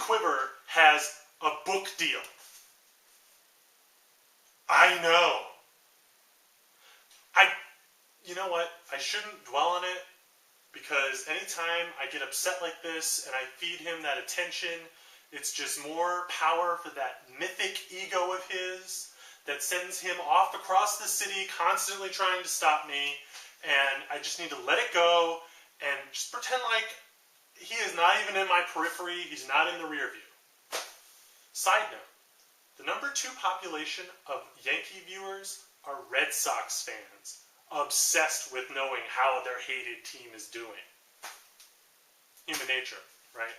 Quiver has a book deal. I know. You know what? I shouldn't dwell on it, because anytime I get upset like this and I feed him that attention, it's just more power for that mythic ego of his that sends him off across the city constantly trying to stop me, and I just need to let it go and just pretend like he is not even in my periphery, he's not in the rear view. Side note, the number 2 population of Yankee viewers are Red Sox fans, obsessed with knowing how their hated team is doing. Human nature, right?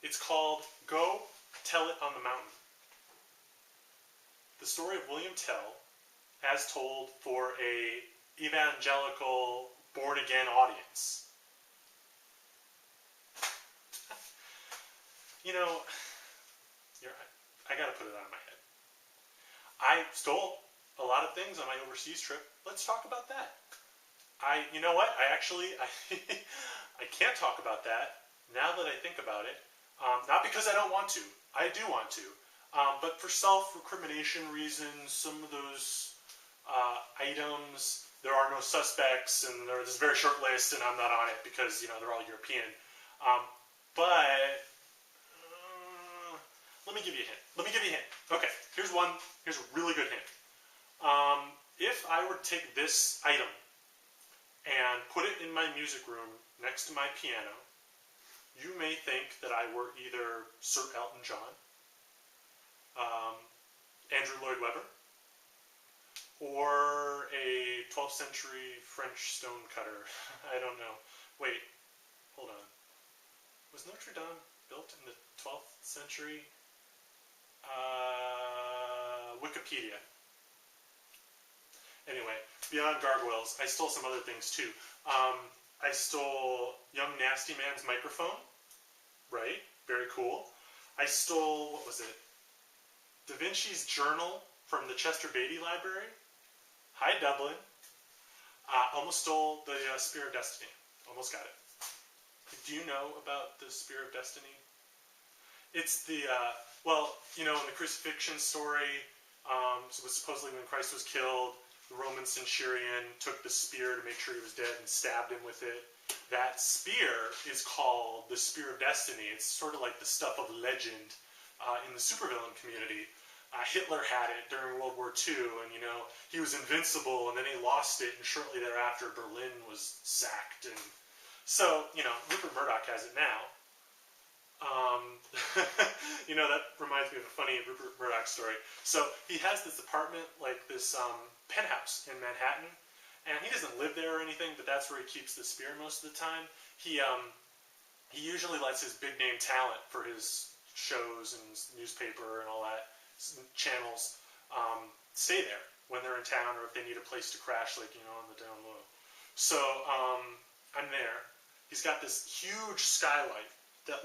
It's called Go Tell It on the Mountain. The story of William Tell, as told for a evangelical, born-again audience. You know, I gotta put it out of my head. I stole a lot of things on my overseas trip. Let's talk about that. You know what? I can't talk about that now that I think about it. Not because I don't want to. I do want to. But for self-recrimination reasons, some of those items, there are no suspects, and there's this very short list, and I'm not on it because, they're all European. But let me give you a hint. Okay, here's a really good hint. If I were to take this item and put it in my music room next to my piano, you may think that I were either Sir Elton John, Andrew Lloyd Webber, or a 12th century French stonecutter. I don't know. Wait, hold on. Was Notre Dame built in the 12th century? Wikipedia. Anyway, beyond gargoyles, I stole some other things too. I stole Young Nasty Man's microphone. Right? Very cool. I stole, what was it? Da Vinci's journal from the Chester Beatty Library. Hi, Dublin. Almost stole the Spear of Destiny. Almost got it. Do you know about the Spear of Destiny? It's the, in the crucifixion story, so it was supposedly when Christ was killed, the Roman centurion took the spear to make sure he was dead and stabbed him with it. That spear is called the Spear of Destiny. It's sort of like the stuff of legend in the supervillain community. Hitler had it during World War II, and he was invincible, and then he lost it, and shortly thereafter Berlin was sacked. And so, Rupert Murdoch has it now. That reminds me of a funny Rupert Murdoch story. So he has this apartment, like this penthouse in Manhattan, and he doesn't live there or anything, but that's where he keeps the spear most of the time. He usually lets his big name talent for his shows and newspaper and all that channels stay there when they're in town, or if they need a place to crash, like on the down low. So I'm there. He's got this huge skylight that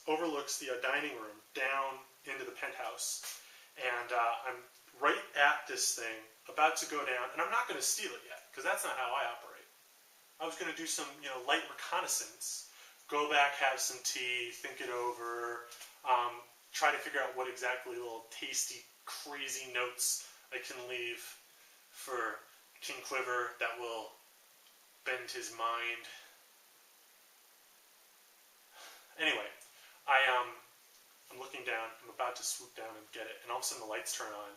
overlooks the dining room down into the penthouse, and I'm right at this thing, about to go down, and I'm not going to steal it yet, because that's not how I operate. I was going to do some, light reconnaissance, go back, have some tea, think it over, try to figure out what exactly little tasty, crazy notes I can leave for King Quiver that will bend his mind. Anyway, I'm looking down, I'm about to swoop down and get it, and all of a sudden the lights turn on,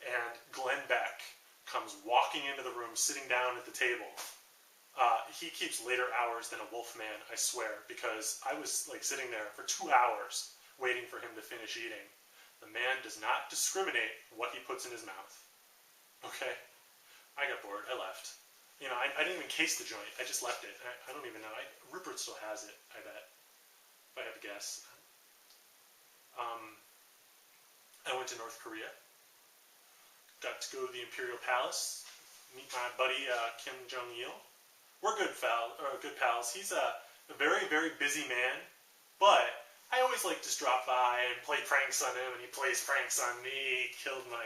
and Glenn Beck comes walking into the room, sitting down at the table. He keeps later hours than a wolf man, I swear, because I was sitting there for 2 hours waiting for him to finish eating. The man does not discriminate what he puts in his mouth. Okay? I got bored, I left. I didn't even case the joint, I just left it. I don't even know, Rupert still has it, I bet. If I had to guess. I went to North Korea. Got to go to the Imperial Palace, meet my buddy Kim Jong-il. We're good pals. He's a very, very busy man, but I always just drop by and play pranks on him, and he plays pranks on me. He killed my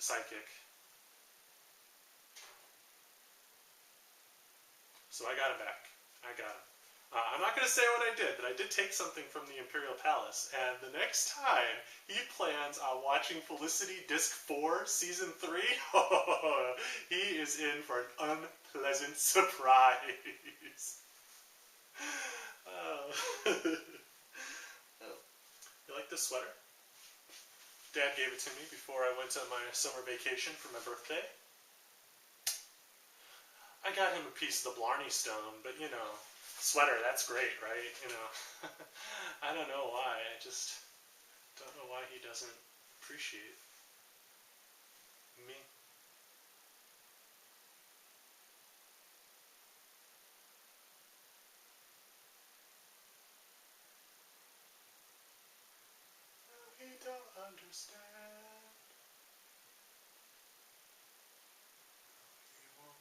sidekick. So I got him back. I got him. I'm not going to say what I did, but I did take something from the Imperial Palace. And the next time he plans on watching Felicity Disc 4, Season 3, he is in for an unpleasant surprise. Oh. You like this sweater? Dad gave it to me before I went on my summer vacation for my birthday. I got him a piece of the Blarney Stone, but you know, sweater, that's great, right? You know, I don't know why. I just don't know why he doesn't appreciate me. He don't understand. He won't.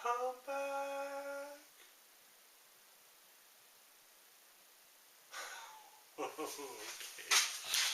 Come back. Okay.